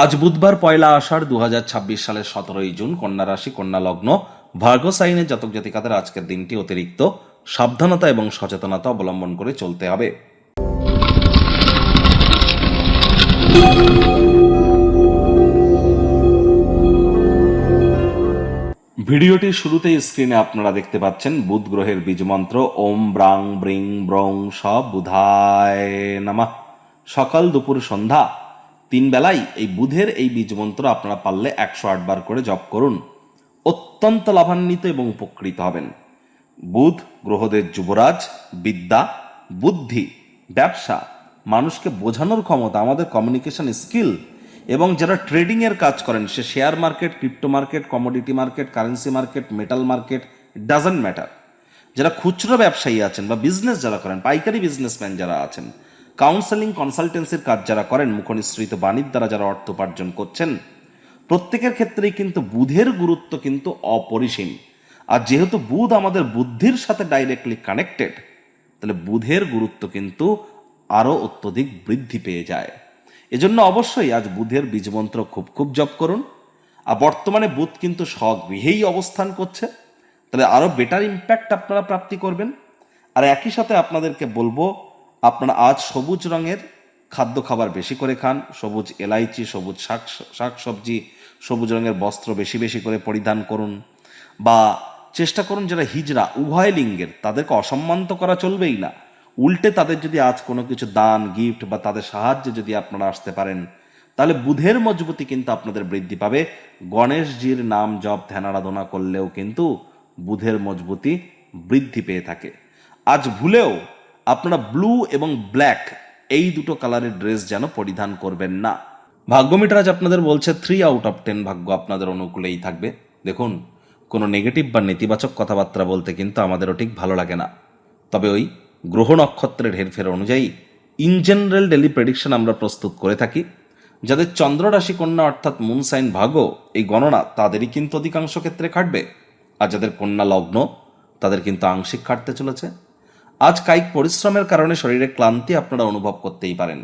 আজ বুধবার 1 আষাঢ় 2026 সালের 17 জুন, কন্যা রাশি, কন্যা লগ্ন, ভার্গো সাইনের জাতক জাতিকাদের আজকের দিনটি অতিরিক্ত সাবধানতা এবং সচেতনতা অবলম্বন করে চলতে হবে। ভিডিওটির শুরুতেই স্ক্রিনে আপনারা দেখতে পাচ্ছেন বুধ গ্রহের বীজমন্ত্র ওম ব্রাং ব্রিং ব্রং স বুধায় নমঃ। সকাল দুপুর সন্ধ্যা 3 বেলায় এই বুধের এই বীজমন্ত্র আপনারা পারলে 108 বার করে জপ করুন। অত্যন্ত লাভান্বিত এবং উপকৃত হবেন। বুধ গ্রহদের যুবরাজ, বিদ্যা, বুদ্ধি, ব্যবসা, মানুষকে বোঝানোর ক্ষমতা, আমাদের কমিউনিকেশন স্কিল, এবং যারা ট্রেডিং এর কাজ করেন, সে share market, crypto market, commodity market, currency market, metal market, doesn't matter, যারা খুচরো ব্যবসায়ী আছেন বা বিজনেস যারা করেন, পাইকারি বিজনেসম্যান যারা আছেন, কাউন্সেলিং কনসালটেন্সির কাজ যারা করেন, মুখনিসৃত বাণীর দ্বারা যারা অর্থ উপার্জন করছেন, প্রত্যেকের ক্ষেত্রেই কিন্তু বুধের গুরুত্ব কিন্তু অপরিসীম। আর যেহেতু বুধ আমাদের বুদ্ধির সাথে ডাইরেক্টলি কানেক্টেড, তাহলে বুধের গুরুত্ব কিন্তু আরো অত্যধিক বৃদ্ধি পেয়ে যায়। এজন্য অবশ্যই আজ বুধের বীজমন্ত্র খুব খুব জপ করুন। আর বর্তমানে বুধ কিন্তু স্বগৃহেই অবস্থান করছে, তাহলে আরো বেটার ইম্প্যাক্ট আপনারা প্রাপ্তি করবেন। আর একই সাথে আপনাদেরকে বলবো, আপনারা আজ সবুজ রঙের খাদ্য খাবার বেশি করে খান, সবুজ এলাইচি, সবুজ শাক সবজি, সবুজ রঙের বস্ত্র বেশি বেশি করে পরিধান করুন। বা চেষ্টা করুন যারা হিজড়া, উভয় লিঙ্গের, তাদেরকে অসম্মান তো করা চলবেই না, উল্টে তাদের যদি আজ কোনো কিছু দান, গিফট বা তাদের সাহায্যে যদি আপনারা আসতে পারেন, তাহলে বুধের মজবুতি কিন্তু আপনাদের বৃদ্ধি পাবে। গণেশজির নাম জপ ধ্যান আরাধনা করলেও কিন্তু বুধের মজবুতি বৃদ্ধি পেয়ে থাকে। আজ ভুলেও আপনারা ব্লু এবং ব্ল্যাক এই দুটো কালারের ড্রেস যেন পরিধান করবেন না। ভাগ্যমিটার আজ আপনাদের বলছে 3 আউট অফ 10 ভাগ্য আপনাদের অনুকূলেই থাকবে। দেখুন, কোনো নেগেটিভ বা নেতিবাচক কথাবার্তা বলতে কিন্তু আমাদেরও ঠিক ভালো লাগে না, তবে ওই গ্রহ নক্ষত্রের হেরফের অনুযায়ী ইন জেনারেল ডেলি প্রেডিকশন আমরা প্রস্তুত করে থাকি। যাদের চন্দ্র রাশি কন্যা অর্থাৎ মুন সাইন ভাগ্য, এই গণনা তাদেরই কিন্তু অধিকাংশ ক্ষেত্রে খাটবে। আর যাদের কন্যা লগ্ন, তাদের কিন্তু আংশিক খাটতে চলেছে। আজ কায়িক পরিশ্রমের কারণে শরীরে ক্লান্তি আপনারা অনুভব করতেই পারেন।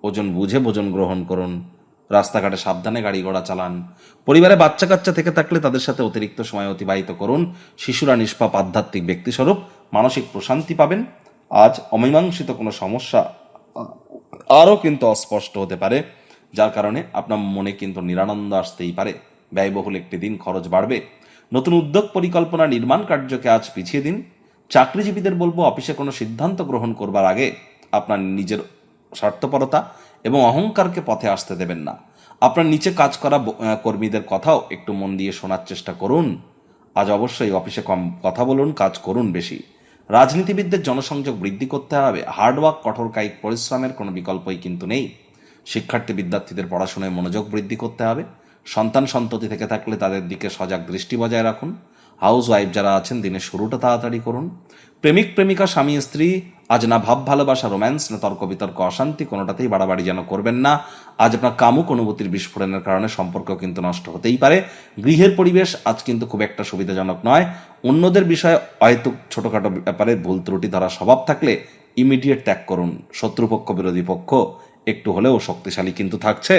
ওজন বুঝে ভোজন গ্রহণ করুন, রাস্তাঘাটে সাবধানে গাড়ি ঘোড়া চালান, পরিবারে বাচ্চা কাচ্চা থেকে থাকলে তাদের সাথে অতিরিক্ত সময় অতিবাহিত করুন। শিশুরা নিষ্পাপ আধ্যাত্মিক ব্যক্তিস্বরূপ, মানসিক প্রশান্তি পাবেন। আজ অমীমাংসিত কোনো সমস্যা আরও কিন্তু অস্পষ্ট হতে পারে, যার কারণে আপনার মনে কিন্তু নিরানন্দ আসতেই পারে। ব্যয়বহুল একটি দিন, খরচ বাড়বে। নতুন উদ্যোগ পরিকল্পনা নির্মাণ কার্যকে আজ পিছিয়ে দিন। চাকরিজীবীদের বলবো, অফিসে কোনো সিদ্ধান্ত গ্রহণ করবার আগে আপনার নিজের স্বার্থপরতা এবং অহংকারকে পথে আসতে দেবেন না। আপনার নিচে কাজ করা কর্মীদের কথাও একটু মন দিয়ে শোনার চেষ্টা করুন। আজ অবশ্যই অফিসে কম কথা বলুন, কাজ করুন বেশি। রাজনীতিবিদদের জনসংযোগ বৃদ্ধি করতে হবে। হার্ডওয়ার্ক, কঠোর কায়িক পরিশ্রমের কোনো বিকল্পই কিন্তু নেই। শিক্ষার্থী বিদ্যার্থীদের পড়াশোনায় মনোযোগ বৃদ্ধি করতে হবে। সন্তান সন্ততি থেকে থাকলে তাদের দিকে সজাগ দৃষ্টি বজায় রাখুন। হাউস ওয়াইফ যারা আছেন, দিনের শুরুটা তাড়াতাড়ি করুন। প্রেমিক প্রেমিকা, স্বামী স্ত্রী, আজ না ভাব ভালোবাসা, রোম্যান্স, না তর্ক বিতর্ক, অশান্তি, কোনোটাতেই বাড়াবাড়ি যেন করবেন না। আজ আপনার কামুক অনুভূতির বিস্ফোরণের কারণে সম্পর্ক কিন্তু নষ্ট হতেই পারে। গৃহের পরিবেশ আজ কিন্তু খুব একটা সুবিধাজনক নয়। অন্যদের বিষয়ে হয়তো ছোটখাটো ব্যাপারে ভুল ত্রুটি ধরা স্বভাব থাকলে ইমিডিয়েট ত্যাগ করুন। শত্রুপক্ষ, বিরোধী পক্ষ একটু হলেও শক্তিশালী কিন্তু থাকছে।